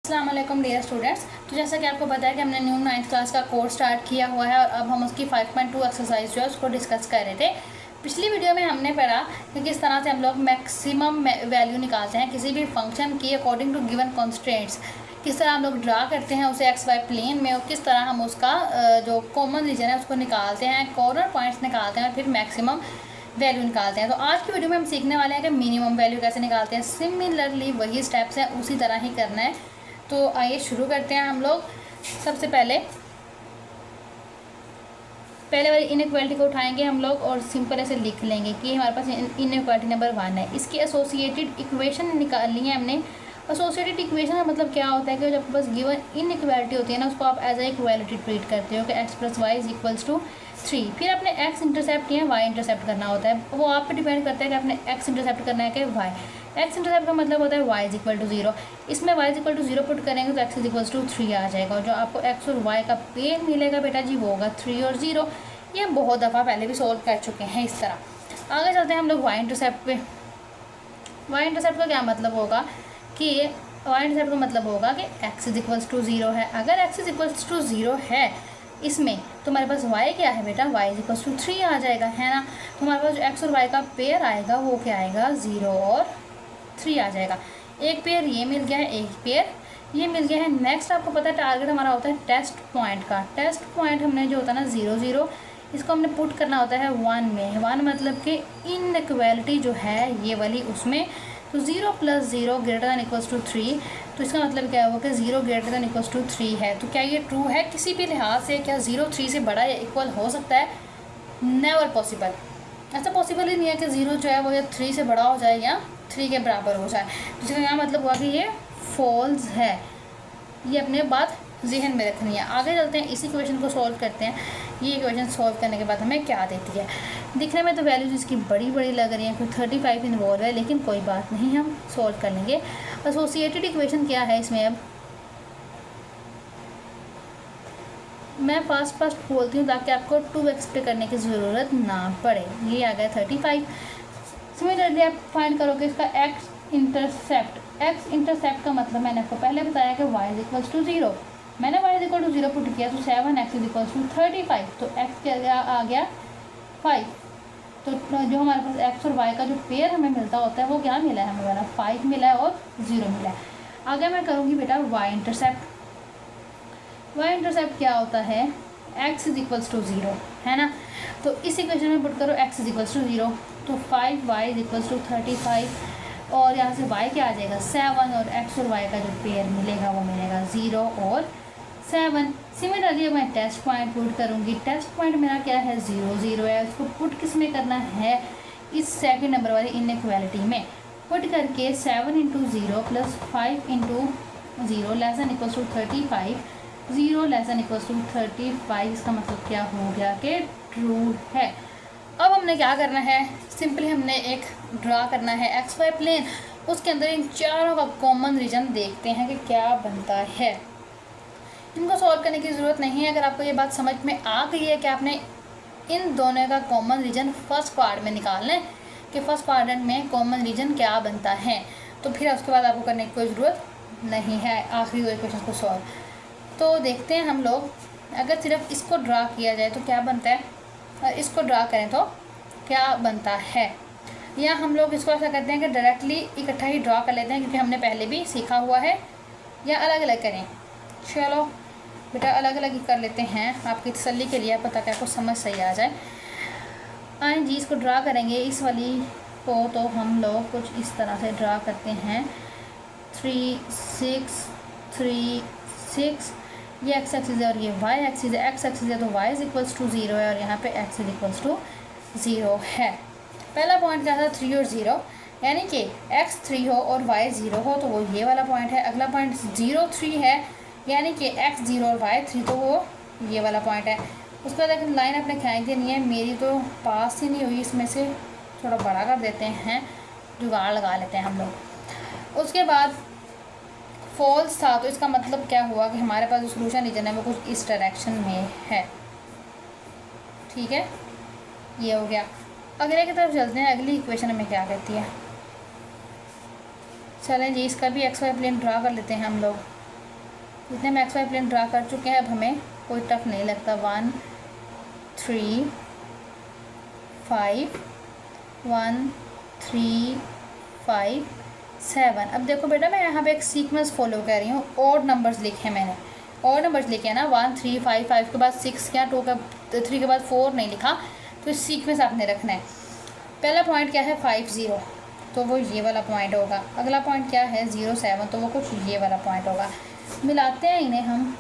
अस्सलाम वालेकुम dear students. तो जैसा कि आपको पता है कि हमने न्यू 9th क्लास का कोर्स स्टार्ट किया हुआ है और अब हम उसकी 5.2 एक्सरसाइज जो है उसको डिस्कस कर रहे थे। पिछली वीडियो में हमने पढ़ा कि किस तरह से हम लोग मैक्सिमम वैल्यू निकालते हैं किसी भी फंक्शन की अकॉर्डिंग टू गिवन कॉन्स्ट्रेंट्स। किस तरह हम लोग ड्रा करते हैं उसे एक्स वाई प्लेन में और किस तरह हम उसका जो कॉमन रीजन है उसको निकालते हैं, कॉर्नर पॉइंट्स निकालते हैं और फिर मैक्सिमम वैल्यू निकालते हैं। तो आज की वीडियो में हम सीखने वाले हैं कि मिनिमम वैल्यू कैसे निकालते हैं। सिमिलरली वही स्टेप्स हैं, उसी तरह ही करना है। तो आइए शुरू करते हैं हम लोग। सबसे पहले वाली इनइक्वालिटी को उठाएंगे हम लोग और सिंपल ऐसे लिख लेंगे कि हमारे पास इनइक्वालिटी नंबर 1 है। इसकी एसोसिएटेड इक्वेशन निकालनी है हमने। एसोसिएटेड इक्वेशन का मतलब क्या होता है कि जब बस गिवन इनइक्वालिटी होती है ना, उसको आप एज ए इक्वालिटी ट्रीट करते हो कि x + y = 3। फिर अपने x इंटरसेप्ट या y इंटरसेप्ट करना होता है। वो आप पे डिपेंड करता है कि आपने x इंटरसेप्ट करना है कि y। x इंटरसेप्ट का मतलब होता है y = 0। इसमें y = 0 पुट करेंगे तो x = 3 आ जाएगा और जो आपको x और y का पेयर मिलेगा बेटा जी वो होगा 3 और 0। ये हम बहुत दफ़ा पहले भी सोल्व कर चुके हैं। इस तरह आगे चलते हैं हम लोग y इंटरसेप्ट पे। y इंटरसेप्ट का क्या मतलब होगा कि y इंटरसेप्ट का मतलब होगा कि x = 0 है। अगर x = 0 है इसमें तो हमारे पास y क्या है बेटा, y = 3 आ जाएगा, है ना। तो हमारे पास जो x और y का पेयर आएगा वो क्या आएगा, 0 और 3 आ जाएगा। एक पेयर ये मिल गया है, एक पेयर ये मिल गया है। नेक्स्ट आपको पता है टारगेट हमारा होता है टेस्ट पॉइंट का। टेस्ट पॉइंट हमने जो होता है ना 0 0, इसको हमने पुट करना होता है 1 में। 1 मतलब कि इनइक्वालिटी जो है ये वाली उसमें। तो 0 + 0 > 3। तो इसका मतलब क्या होगा कि 0 > 3 है। तो क्या ये ट्रू है किसी भी लिहाज से? क्या 0 3 से बड़ा या इक्वल हो सकता है? Never possible. ऐसा पॉसिबल ही नहीं है कि 0 जो है वो या 3 से बड़ा हो जाए या 3 के बराबर हो जाए। तो इसका क्या मतलब हुआ कि ये फॉल्स है। ये अपने बात जहन में रखनी है। आगे चलते हैं, इसी इक्वेशन को सॉल्व करते हैं। ये इक्वेशन सॉल्व करने के बाद हमें क्या देती है। दिखने में तो वैल्यूज इसकी बड़ी बड़ी लग रही हैं, कोई 35 इन्वॉल्व है, लेकिन कोई बात नहीं, हम सॉल्व कर लेंगे। एसोसिएटेड इक्वेशन क्या है इसमें, अब मैं फास्ट बोलती हूँ ताकि आपको 2x पे करने की ज़रूरत ना पड़े। ये आ गया 35। सिमिलरली आप फाइंड करोगे इसका x इंटरसेप्ट। x इंटरसेप्ट का मतलब मैंने आपको पहले बताया कि y = 0। मैंने y = 0 पुट किया तो 7x = 35। तो x क्या आ गया 5। तो जो हमारे पास x और y का जो पेयर हमें मिलता होता है वो क्या मिला है हमें, वाला 5 मिला है और 0 मिला है। आगे मैं करूँगी बेटा y इंटरसेप्ट। y इंटरसेप्ट क्या होता है, x = 0, है ना। तो इस इक्वेशन में पुट करो x = 0 तो 5y = 35 और यहाँ से y क्या आ जाएगा 7 और x और y का जो पेयर मिलेगा वो मिलेगा 0 और 7। सिमिलरली मैं टेस्ट पॉइंट पुट करूँगी। टेस्ट पॉइंट मेरा क्या है 0 0 है। उसको पुट किस में करना है, इस सेकंड नंबर वाली इनइक्वालिटी में पुट करके 7 × 0 + 5 × 0 <= 35। 0 <= 35 इसका मतलब क्या हो गया कि ट्रू है। अब हमने क्या करना है, सिंपली हमने एक ड्रा करना है एक्स वाई प्लेन। उसके अंदर इन चारों का कॉमन रीजन देखते हैं कि क्या बनता है। इनको सॉल्व करने की ज़रूरत नहीं है। अगर आपको ये बात समझ में आ गई है कि आपने इन दोनों का कॉमन रीजन फर्स्ट क्वाड्रेंट में निकालना है कि फर्स्ट क्वाड्रेंट में कॉमन रीजन क्या बनता है, तो फिर उसके बाद आपको करने की कोई ज़रूरत नहीं है आखिरी दो क्वेश्चन को सॉल्व। तो देखते हैं हम लोग, अगर सिर्फ इसको ड्रा किया जाए तो क्या बनता है, इसको ड्रा करें तो क्या बनता है। या हम लोग इसको ऐसा करते हैं कि डायरेक्टली इकट्ठा ही ड्रा कर लेते हैं क्योंकि हमने पहले भी सीखा हुआ है, या अलग अलग करें। चलो बेटा अलग अलग ही कर लेते हैं आपकी तसल्ली के लिए, पता क्या आपको समझ सही आ जाए। आए जी इसको ड्रा करेंगे इस वाली को। तो हम लोग कुछ इस तरह से ड्रा करते हैं 3 6 3 6। ये x एक्सिस है और ये y एक्सिस है। x एक्सिस है तो y = 0 है और यहाँ पे x = 0 है। पहला पॉइंट क्या था 3 और 0, यानी कि x 3 हो और y 0 हो तो वो ये वाला पॉइंट है। अगला पॉइंट 0 3 है, यानी कि x 0 और y 3 तो वो ये वाला पॉइंट है। उसके बाद एक लाइन अपने खींच देनी है। मेरी तो पास ही नहीं हुई, इसमें से थोड़ा बड़ा कर देते हैं, जुगाड़ लगा लेते हैं हम लोग। उसके बाद फॉल्स था तो इसका मतलब क्या हुआ कि हमारे पास जो सोल्यूशन रीजन है वो कुछ इस डायरेक्शन में है। ठीक है, ये हो गया। अगले की तरफ चलते हैं, अगली इक्वेशन हमें क्या कहती है। चलें जी इसका भी एक्स वाई प्लेन ड्रा कर लेते हैं हम लोग। इतने हम एक्स वाई प्लेन ड्रा कर चुके हैं, अब हमें कोई टफ नहीं लगता। 1 3 5 1 3 5 7। अब देखो बेटा मैं यहाँ पे एक सीक्वेंस फॉलो कर रही हूँ, ऑड नंबर्स लिखे मैंने, ऑड नंबर्स लिखे हैं ना, 1 3 5 5 के बाद 6 क्या 2 का 3 के बाद 4 नहीं लिखा, तो सीक्वेंस आपने रखना है। पहला पॉइंट क्या है 5 0, तो वो ये वाला पॉइंट होगा। अगला पॉइंट क्या है 0 7, तो वो कुछ ये वाला पॉइंट होगा। मिलाते हैं इन्हें हम,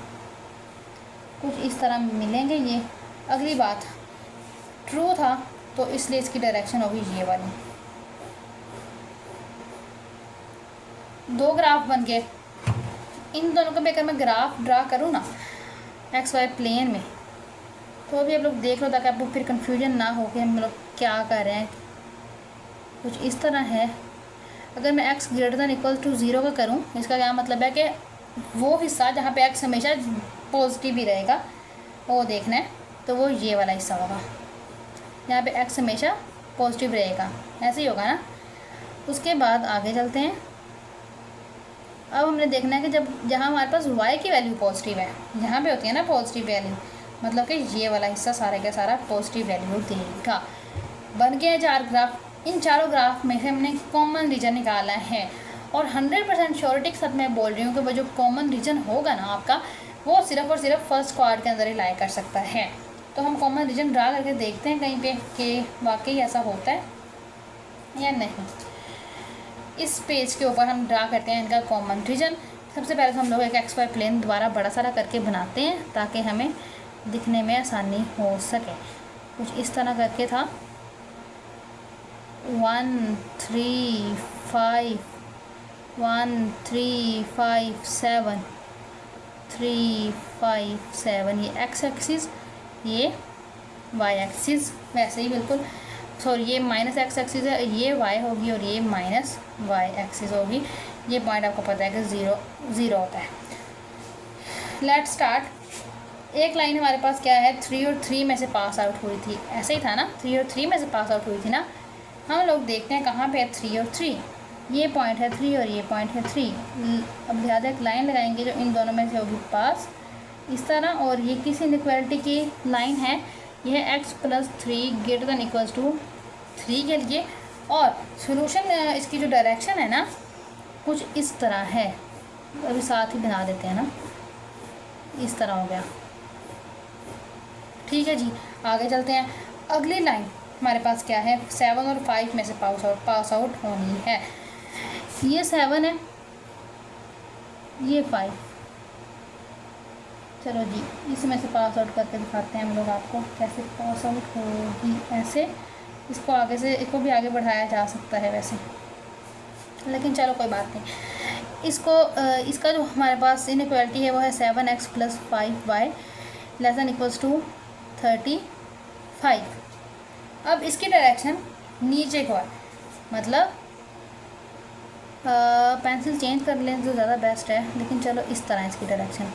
कुछ इस तरह मिलेंगे ये। अगली बात ट्रू था तो इसलिए इसकी डायरेक्शन होगी ये वाली। दो ग्राफ बन गए, इन दोनों का भी अगर मैं ग्राफ ड्रा करूँ ना एक्स वाई प्लेन में, तो अभी आप लोग देख लो ताकि आपको फिर कंफ्यूजन ना हो कि हम लोग क्या कर रहे हैं। कुछ इस तरह है। अगर मैं x greater than equal to 0 का करूँ, इसका क्या मतलब है कि वो हिस्सा जहाँ पे x हमेशा पॉजिटिव ही रहेगा वो देखना है, तो वो ये वाला हिस्सा होगा जहाँ पे x हमेशा पॉजिटिव रहेगा, ऐसे ही होगा ना। उसके बाद आगे चलते हैं। अब हमने देखना है कि जब जहाँ हमारे पास y की वैल्यू पॉजिटिव है, यहाँ पे होती है ना पॉजिटिव वैल्यू, मतलब कि ये वाला हिस्सा सारे का सारा पॉजिटिव वैल्यू देगा। बन गए 4 ग्राफ। इन चारों ग्राफ में से हमने कॉमन रीजन निकाला है, और 100% श्योरिटी के साथ मैं बोल रही हूँ कि वो जो कॉमन रीजन होगा ना आपका, वो सिर्फ और सिर्फ फर्स्ट क्वाड्रेंट के अंदर ही लाई कर सकता है। तो हम कॉमन रीजन ड्रा करके देखते हैं कहीं पे कि वाकई ऐसा होता है या नहीं। इस पेज के ऊपर हम ड्रा करते हैं इनका कॉमन रीजन। सबसे पहले तो हम लोग एक एक्स वाई प्लेन दोबारा बड़ा सारा करके बनाते हैं ताकि हमें दिखने में आसानी हो सके। कुछ इस तरह करके था 1 3 5 1 3 5 7 3 5 7, ये एक्स एक्सिस, ये वाई एक्सिस, वैसे ही बिल्कुल सॉरी ये माइनस एक्स एक्सिस है, ये वाई होगी और ये माइनस वाई एक्सिस होगी। ये पॉइंट आपको पता है कि 0 0 होता है। Let's start. एक लाइन हमारे पास क्या है 3 और 3 में से पास आउट हुई थी, ऐसे ही था ना, 3 और 3 में से पास आउट हुई थी ना। हम लोग देखते हैं कहाँ पे है 3 और 3, ये पॉइंट है 3 और ये पॉइंट है 3। अब ज़्यादा एक लाइन लगाएंगे जो इन दोनों में से होगी पास इस तरह, और ये किस इनइक्वालिटी की लाइन है, यह x + 3 greater than equals to 3 के लिए। और सोल्यूशन इसकी जो डायरेक्शन है ना कुछ इस तरह है, अभी साथ ही बना देते हैं ना, इस तरह हो गया। ठीक है जी, आगे चलते हैं। अगली लाइन हमारे पास क्या है 7 और 5 में से पास आउट होनी है। ये 7 है, ये 5, चलो जी इसमें से पास आउट करके दिखाते हैं हम लोग आपको कैसे पास आउट होगी। ऐसे इसको आगे से, इसको भी आगे बढ़ाया जा सकता है वैसे, लेकिन चलो कोई बात नहीं। इसको इसका जो हमारे पास इनइक्वालिटी है वो है 7x + 5y less than equals to 35। अब इसकी डायरेक्शन नीचे को है, मतलब पेंसिल चेंज कर लें तो ज़्यादा बेस्ट है, लेकिन चलो इस तरह इसकी डायरेक्शन,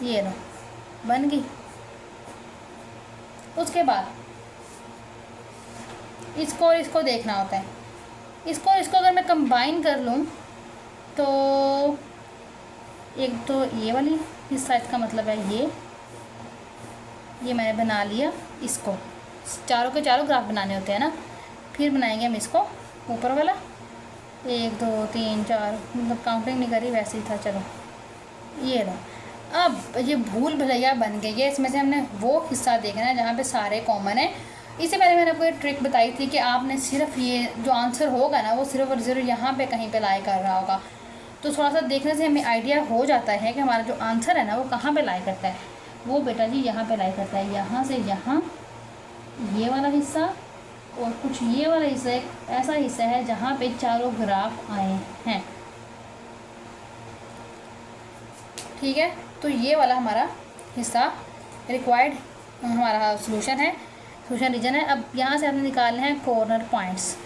ये लो बन गई। उसके बाद इसको और इसको देखना होता है। इसको और इसको अगर मैं कंबाइन कर लूँ तो एक तो ये वाली हिस्सा, इसका मतलब है ये मैंने बना लिया। इसको चारों के चारों ग्राफ बनाने होते हैं ना, फिर बनाएंगे हम इसको ऊपर वाला 1 2 3 4, मतलब काउंटिंग नहीं करी वैसे ही था। चलो ये लो, अब ये भूल भुलैया बन गई है। इसमें से हमने वो हिस्सा देखना है जहाँ पे सारे कॉमन है। इससे पहले मैंने आपको एक ट्रिक बताई थी कि आपने सिर्फ ये जो आंसर होगा ना वो सिर्फ और सिर्फ यहाँ पे कहीं पे लाई कर रहा होगा, तो थोड़ा सा देखने से हमें आइडिया हो जाता है कि हमारा जो आंसर है ना वो कहाँ पे लाई करता है। वो बेटा जी यहाँ पे लाई करता है, यहाँ से यहाँ ये वाला हिस्सा, और कुछ ये वाला हिस्सा एक ऐसा हिस्सा है जहाँ पे चारों ग्राफ आए हैं। ठीक है, तो ये वाला हमारा हिस्सा रिक्वायर्ड हमारा सोल्यूशन है, सोल्यूशन रीजन है। अब यहाँ से हमने निकालने हैं कॉर्नर पॉइंट्स।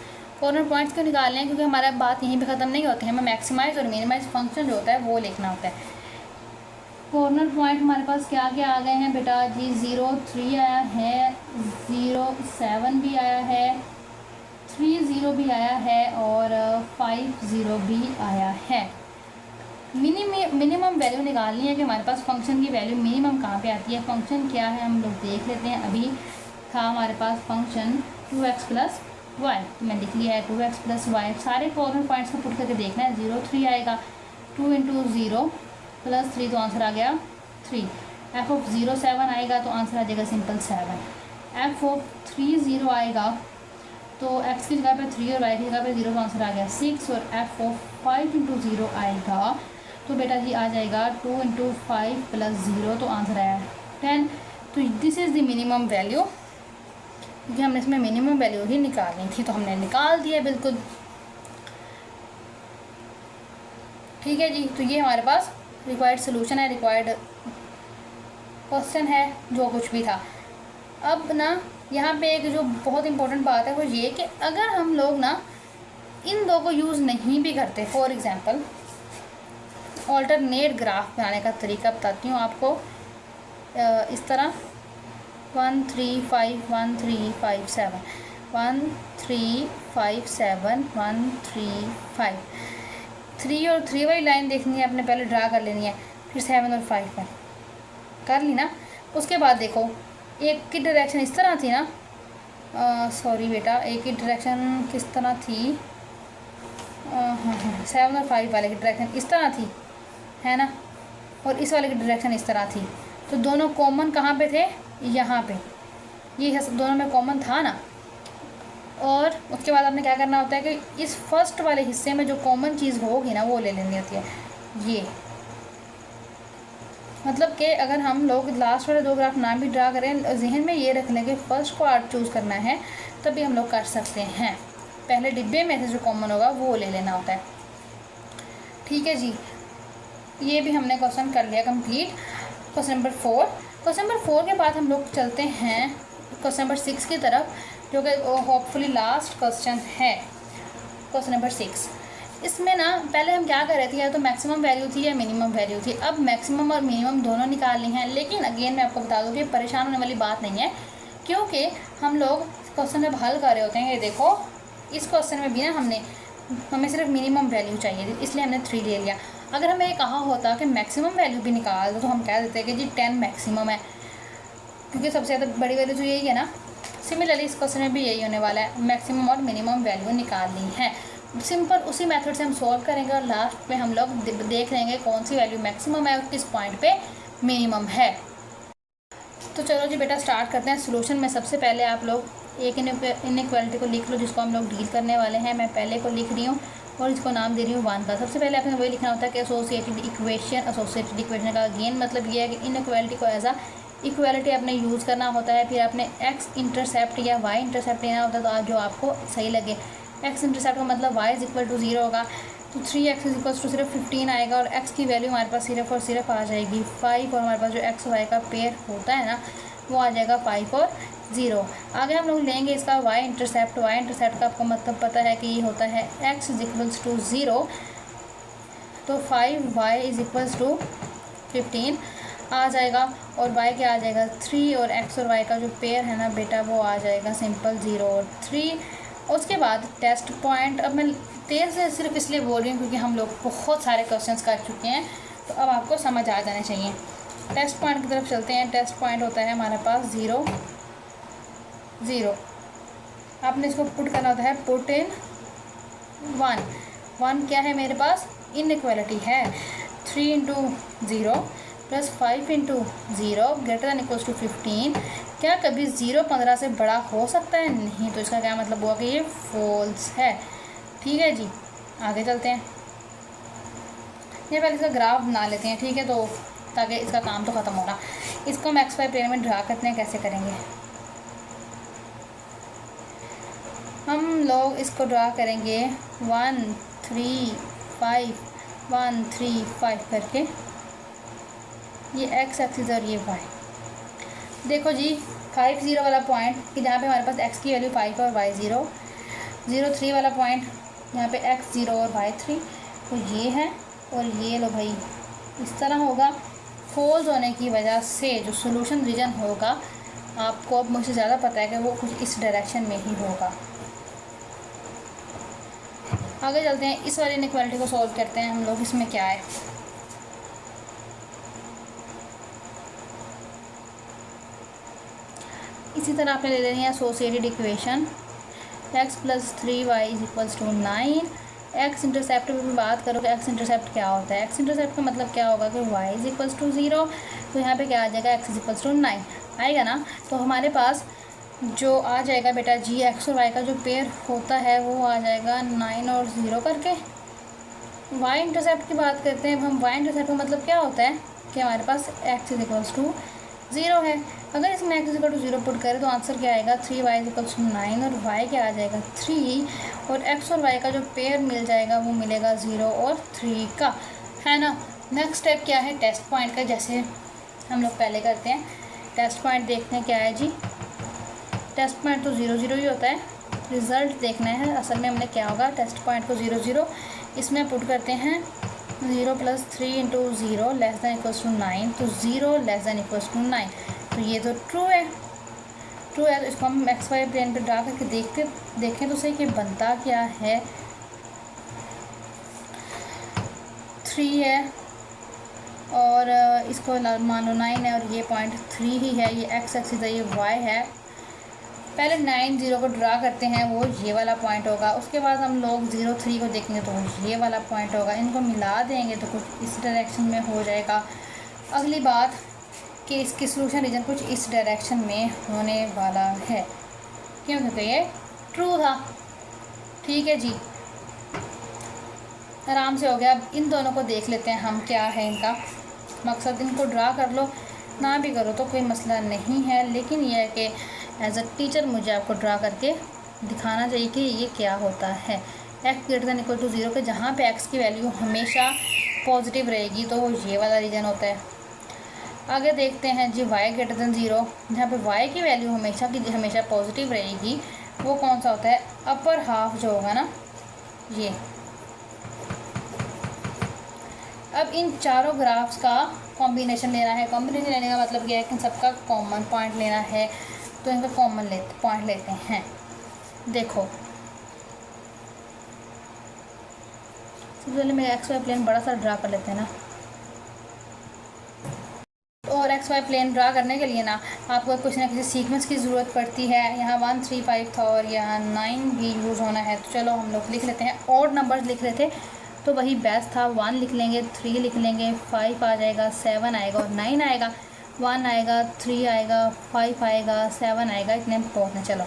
कॉर्नर पॉइंट्स क्यों निकालने हैं, क्योंकि हमारा बात यहीं पे ख़त्म नहीं होती है, हमें मैक्सिमाइज़ और मिनिमाइज फंक्शन जो होता है वो लिखना होता है। कॉर्नर पॉइंट हमारे पास क्या क्या आ गए हैं बेटा जी, 0 3 आया है, 0 7 भी आया है, 3 0 भी आया है, और 5 0 भी आया है। मिनिमम वैल्यू निकालनी है कि हमारे पास फंक्शन की वैल्यू मिनिमम कहाँ पे आती है। फंक्शन क्या है हम लोग देख लेते हैं। अभी था हमारे पास फंक्शन 2x प्लस वाई, तो मैं लिख लिया है 2x प्लस वाई। सारे कॉर्नर पॉइंट्स को पुट करके देखना है। 0 3 आएगा, 2 इंटू 0 प्लस 3 तो आंसर आ गया 3। एफ ऑफ 0 7 आएगा तो आंसर आ जाएगा सिंपल 7। एफ ऑफ 3 0 आएगा तो x की जगह पे 3 और y की जगह पे 0 तो आंसर आ गया 6। और एफ ऑफ 5 इंटू 0 आएगा तो बेटा जी आ जाएगा 2 इंटू 5 प्लस 0 तो आंसर आया 10। तो this is the minimum value, क्योंकि हमने इसमें मिनिमम वैल्यू ही निकालनी थी तो हमने निकाल दिया बिल्कुल। ठीक है जी, तो ये हमारे पास रिक्वायर्ड सोल्यूशन है, रिक्वायर्ड क्वेश्चन है, जो कुछ भी था। अब ना यहाँ पे एक जो बहुत इंपॉर्टेंट बात है वो ये कि अगर हम लोग ना इन दो को यूज़ नहीं भी करते, फॉर एग्ज़ाम्पल ऑल्टरनेट ग्राफ बनाने का तरीका बताती हूँ आपको। इस तरह 1 3 5 1 3 5 7 1 3 5 7 1 3 5 3 और 3 वाली लाइन देखनी है आपने, पहले ड्रा कर लेनी है, फिर 7 और 5 पर कर ली ना। उसके बाद देखो एक की डायरेक्शन इस तरह थी ना, सॉरी बेटा, एक की डायरेक्शन किस तरह थी, 7 और 5 वाले की डायरेक्शन इस तरह थी, है ना, और इस वाले की डायरेक्शन इस तरह थी। तो दोनों कॉमन कहाँ पे थे, यहाँ पे, ये दोनों में कॉमन था ना। और उसके बाद आपने क्या करना होता है कि इस फर्स्ट वाले हिस्से में जो कॉमन चीज़ होगी ना वो ले लेनी होती है। ये मतलब कि अगर हम लोग लास्ट वाले दो ग्राफ ना भी ड्रा करें, जहन में ये रख लें कि फर्स्ट पार्ट चूज़ करना है, तभी हम लोग कर सकते हैं। पहले डिब्बे में से जो कॉमन होगा वो ले लेना होता है। ठीक है जी, ये भी हमने क्वेश्चन कर लिया complete. Question number 4। Question number 4 के बाद हम लोग चलते हैं क्वेश्चन नंबर 6 की तरफ, जो कि होपफुली लास्ट क्वेश्चन है। क्वेश्चन नंबर 6, इसमें ना पहले हम क्या कर रहे थे, या तो मैक्सिमम वैल्यू थी या मिनिमम वैल्यू थी। अब मैक्सिमम और मिनिमम दोनों निकालनी है, लेकिन अगेन मैं आपको बता दूँ कि परेशान होने वाली बात नहीं है, क्योंकि हम लोग क्वेश्चन जब हल कर रहे होते हैं, ये देखो इस क्वेश्चन में भी ना हमें सिर्फ मिनिमम वैल्यू चाहिए थी, इसलिए हमने 3 ले लिया। अगर हमें ये कहा होता कि मैक्सिमम वैल्यू भी निकाल दो तो हम कह देते हैं कि जी 10 मैक्सिमम है, क्योंकि सबसे ज़्यादा बड़ी वैल्यू तो यही है ना। सिमिलरली इस क्वेश्चन में भी यही होने वाला है, मैक्सिमम और मिनिमम वैल्यू निकालनी है। सिंपल उसी मेथड से हम सॉल्व करेंगे और लास्ट में हम लोग देख लेंगे कौन सी वैल्यू मैक्सिमम है और किस पॉइंट पे मिनिमम है। तो चलो जी बेटा स्टार्ट करते हैं सोल्यूशन में। सबसे पहले आप लोग एक इनइक्वालिटी को लिख लो जिसको हम लोग डील करने वाले हैं। मैं पहले को लिख रही हूँ और इसको नाम दे रही हूँ 1 का। सबसे पहले आपने वही लिखना होता है कि एसोसिएटेड इक्वेशन। एसोसिएटेड इक्वेशन का अगेन मतलब ये है कि इनइक्वालिटी को एज अ इक्वालिटी आपने यूज़ करना होता है। फिर आपने एक्स इंटरसेप्ट या वाई इंटरसेप्ट लेना होता है, तो आप जो आपको सही लगे। एक्स इंटरसेप्ट का मतलब y इज इक्वल टू 0 होगा, तो 3x इज इक्वल टू सिर्फ 15 आएगा और x की वैल्यू हमारे पास सिर्फ और सिर्फ आ जाएगी 5, और हमारे पास जो x y का पेयर होता है ना वो आ जाएगा 5 और 0। आगे हम लोग लेंगे इसका y इंटरसेप्ट। y इंटरसेप्ट का आपको मतलब पता है कि ये होता है x इज इक्वल्स टू 0, तो 5y इज इक्वल्स टू 15 आ जाएगा, और y क्या आ जाएगा 3, और x और y का जो पेयर है ना बेटा वो आ जाएगा सिंपल 0 और 3। उसके बाद टेस्ट पॉइंट। अब मैं तेज़ से सिर्फ इसलिए बोल रही हूँ क्योंकि हम लोग बहुत सारे क्वेश्चंस कर चुके हैं, तो अब आपको समझ आ जाने चाहिए। टेस्ट पॉइंट की तरफ चलते हैं। टेस्ट पॉइंट होता है हमारे पास 0 0। आपने इसको पुट करना होता है, पुट इन 1 क्या है मेरे पास, इनइक्वालिटी है। 3 into 0 plus 5 into 0 greater than equals to 15। क्या कभी 0 15 से बड़ा हो सकता है? नहीं, तो इसका क्या मतलब हुआ कि ये फॉल्स है। ठीक है जी, आगे चलते हैं। ये पहले इसका ग्राफ बना लेते हैं, ठीक है, तो ताकि इसका काम तो ख़त्म होना। इसको हम एक्स वाई प्लेन में ड्रा करते हैं। कैसे करेंगे हम लोग इसको ड्रा करेंगे 1 3 5 1 3 5 करके, ये एक्स एक्सिस और ये वाई। देखो जी 5 0 वाला पॉइंट कि जहाँ पे हमारे पास x की वैल्यू 5 और y 0, 0 3 वाला पॉइंट यहाँ पे x 0 और y 3, तो ये है। और ये लो भाई इस तरह होगा। फॉल्स होने की वजह से जो सोल्यूशन रीजन होगा, आपको अब मुझसे ज़्यादा पता है कि वो कुछ इस डायरेक्शन में ही होगा। आगे चलते हैं, इस वाली इनइक्वालिटी को सॉल्व करते हैं हम लोग। इसमें क्या है, इसी तरह आपने ले लेनी है associated equation x + 3y = 9। X intercept पर बात करो कि एक्स इंटरसेप्ट क्या होता है। एक्स इंटरसेप्ट का मतलब क्या होगा कि y = 0, तो यहाँ पे क्या आ जाएगा, x = 9 आएगा ना। तो हमारे पास जो आ जाएगा बेटा जी, एक्स और वाई का जो पेयर होता है वो आ जाएगा 9 और 0 करके। वाई इंटरसेप्ट की बात करते हैं हम। वाई इंटरसेप्ट का मतलब क्या होता है कि हमारे पास x = 0 है। अगर इसमें x = 0 पुट करें तो आंसर क्या आएगा, 3y = 9 और y क्या आ जाएगा 3, और x और y का जो पेयर मिल जाएगा वो मिलेगा 0 और 3 का, है ना। नेक्स्ट स्टेप क्या है, टेस्ट पॉइंट का, जैसे हम लोग पहले करते हैं। टेस्ट पॉइंट देखते हैं क्या है जी। टेस्ट पॉइंट तो 0 0 ही होता है, रिज़ल्ट देखना है। असल में हमने क्या होगा, टेस्ट पॉइंट को 0 0 इसमें पुट करते हैं। 0 + 3 × 0 <= 9, तो 0 <= 9, तो ये तो ट्रू है। ट्रू है तो इसको हम एक्स वाई प्लेन पे ड्रा करके देखें तो सही कि बनता क्या है। 3 है और इसको मान लो 9 है, और ये पॉइंट 3 ही है। ये एक्स एक्सिस है, ये वाई है। पहले 9 0 को ड्रा करते हैं, वो ये वाला पॉइंट होगा। उसके बाद हम लोग 0 3 को देखेंगे तो वो ये वाला पॉइंट होगा। इनको मिला देंगे तो कुछ इस डायरेक्शन में हो जाएगा। अगली बात कि इसकी सोल्यूशन रीजन कुछ इस डायरेक्शन में होने वाला है, क्यों, क्योंकि ये ट्रू था। ठीक है जी, आराम से हो गया। अब इन दोनों को देख लेते हैं हम, क्या है इनका मकसद। इनको ड्रा कर लो, ना भी करो तो कोई मसला नहीं है, लेकिन यह है कि एज अ टीचर मुझे आपको ड्रा करके दिखाना चाहिए कि ये क्या होता है। x > 0 के जहाँ पे x की वैल्यू हमेशा पॉजिटिव रहेगी तो वो ये वाला रीजन होता है। आगे देखते हैं जी, y > 0 जहाँ पे y की वैल्यू हमेशा पॉजिटिव रहेगी, वो कौन सा होता है, अपर हाफ जो होगा ना ये। अब इन चारों ग्राफ्स का कॉम्बिनेशन लेना है। कॉम्बिनेशन लेने का मतलब ये है कि सबका कॉमन पॉइंट लेना है, तो इनका कॉमन पॉइंट लेते हैं। देखो सबसे पहले मैं एक्स वाई प्लेन बड़ा सा ड्रा कर लेते हैं ना। और एक्स वाई प्लेन ड्रा करने के लिए ना आपको कुछ ना किसी सीक्वेंस की ज़रूरत पड़ती है। यहाँ 1 3 5 था और यहाँ 9 भी यूज़ होना है, तो चलो हम लोग लिख लेते हैं। ऑड नंबर्स लिख रहे थे तो वही बेस्ट था। 1 लिख लेंगे, 3 लिख लेंगे, 5 आ जाएगा, 7 आएगा और 9 आएगा। 1 आएगा, 3 आएगा, 5 आएगा, 7 आएगा, इतने पहुँचने। चलो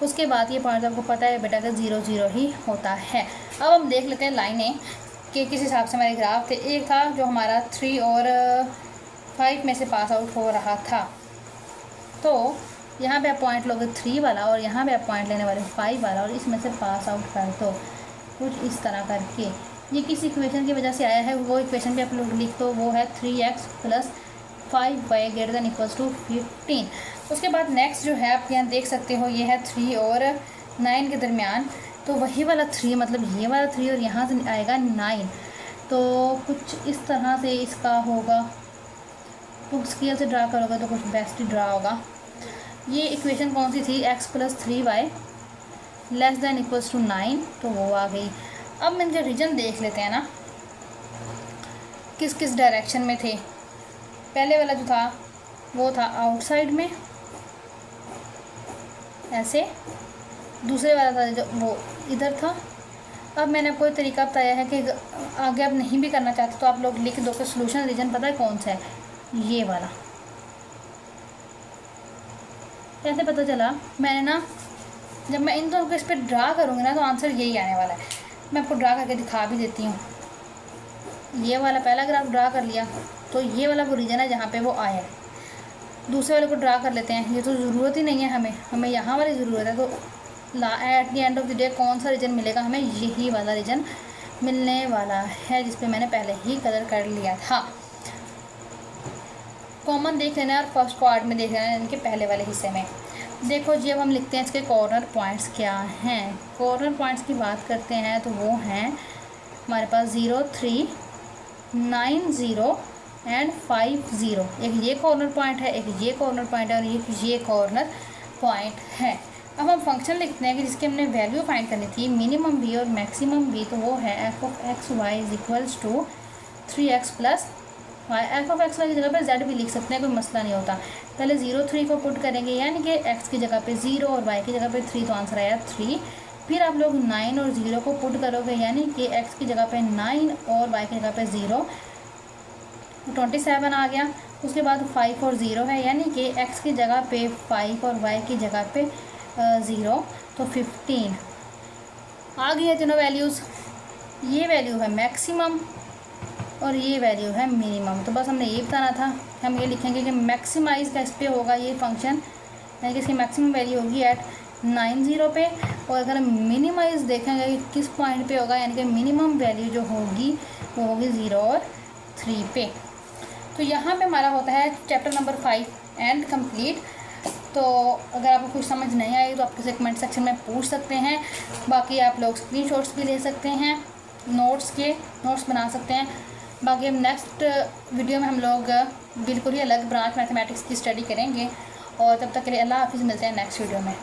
उसके बाद ये पॉइंट आपको पता है बेटा कि 0 0 ही होता है। अब हम देख लेते हैं लाइनें कि किस हिसाब से हमारे ग्राफ थे। एक था जो हमारा 3 और 5 में से पास आउट हो रहा था, तो यहाँ पे आप पॉइंट लोगे 3 वाला और यहाँ पे आप पॉइंट लेने वाले 5 वाला, और इसमें से पास आउट कर दो कुछ इस तरह करके। ये किस इक्वेशन की वजह से आया है वो इक्वेशन भी आप लोग लिख दो, वो है 3x + 5y > 15। उसके बाद नेक्स्ट जो है आप यहाँ देख सकते हो, ये है 3 और 9 के दरमियान, तो वही वाला 3 मतलब ये वाला 3 और यहाँ से आएगा 9, तो कुछ इस तरह से इसका होगा। तो स्केल से ड्रा करोगे तो कुछ बेस्ट ही ड्रा होगा। ये इक्वेशन कौन सी थी, x + 3y <= 9, तो वो आ गई। अब इनके रीजन देख लेते हैं ना, किस किस डायरेक्शन में थे। पहले वाला जो था वो था आउटसाइड में ऐसे, दूसरे वाला था जो वो इधर था। अब मैंने आपको एक तरीका बताया है कि आगे आप नहीं भी करना चाहते तो आप लोग लिख दो कि सोल्यूशन रीजन पता है कौन सा है, ये वाला। कैसे पता चला, मैंने ना जब मैं इन दोनों को इस पर ड्रा करूँगी ना तो आंसर यही आने वाला है। मैं आपको ड्रा करके दिखा भी देती हूँ। ये वाला पहला ग्राफ ड्रा कर लिया, तो ये वाला वो रीजन है जहाँ पे वो आया है। दूसरे वाले को ड्रा कर लेते हैं, ये तो ज़रूरत ही नहीं है हमें यहाँ वाली ज़रूरत है। तो at the end of the day कौन सा रीजन मिलेगा हमें, यही वाला रीजन मिलने वाला है जिस पे मैंने पहले ही कलर कर लिया था। कॉमन देख लेना है और फर्स्ट पार्ट में देख लेना है, इनके पहले वाले हिस्से में। देखो जी, अब हम लिखते हैं इसके कॉर्नर पॉइंट्स क्या हैं। कॉर्नर पॉइंट्स की बात करते हैं तो वो हैं हमारे पास 0 3 9 0 एंड 5 0। एक ये कॉर्नर पॉइंट है, एक ये कॉर्नर पॉइंट है और एक ये कॉर्नर पॉइंट है। अब हम फंक्शन लिखते हैं कि जिसकी हमने वैल्यू फाइंड करनी थी, मिनिमम भी और मैक्सिमम भी, तो वो है f of x y is equals to 3x plus y. F of x y की जगह पे जेड भी लिख सकते हैं, कोई मसला नहीं होता। पहले 0 3 को पुट करेंगे, यानी कि x की जगह पे 0 और y की जगह पे 3, तो आंसर आया 3। फिर आप लोग 9 और 0 को पुट करोगे, यानी कि x की जगह पे 9 और y की जगह पे 0, 27 आ गया। उसके बाद 5 और 0 है, यानी कि x की जगह पे 5 और y की जगह पे 0, तो 15 आ गई है तीनों वैल्यूज़। ये वैल्यू है मैक्सिमम और ये वैल्यू है मिनिमम। तो बस हमने ये बताना था। हम ये लिखेंगे कि मैक्सिमाइज किस पे होगा ये फंक्शन, यानी कि इसकी मैक्सिमम वैल्यू होगी एट 90 पे, और अगर हम मिनिमाइज देखेंगे कि किस पॉइंट पे होगा, यानी कि मिनिमम वैल्यू जो होगी वो होगी 0 और 3 पे। तो यहाँ पे हमारा होता है चैप्टर नंबर 5 एंड कंप्लीट। तो अगर आपको कुछ समझ नहीं आई तो आप किसी कमेंट सेक्शन में पूछ सकते हैं। बाकी आप लोग स्क्रीनशॉट्स भी ले सकते हैं, नोट्स बना सकते हैं। बाकी हम नेक्स्ट वीडियो में हम लोग बिल्कुल ही अलग ब्रांच मैथमेटिक्स की स्टडी करेंगे। और तब तक के लिए अल्लाह हाफिज़, मिलते हैं नेक्स्ट वीडियो में।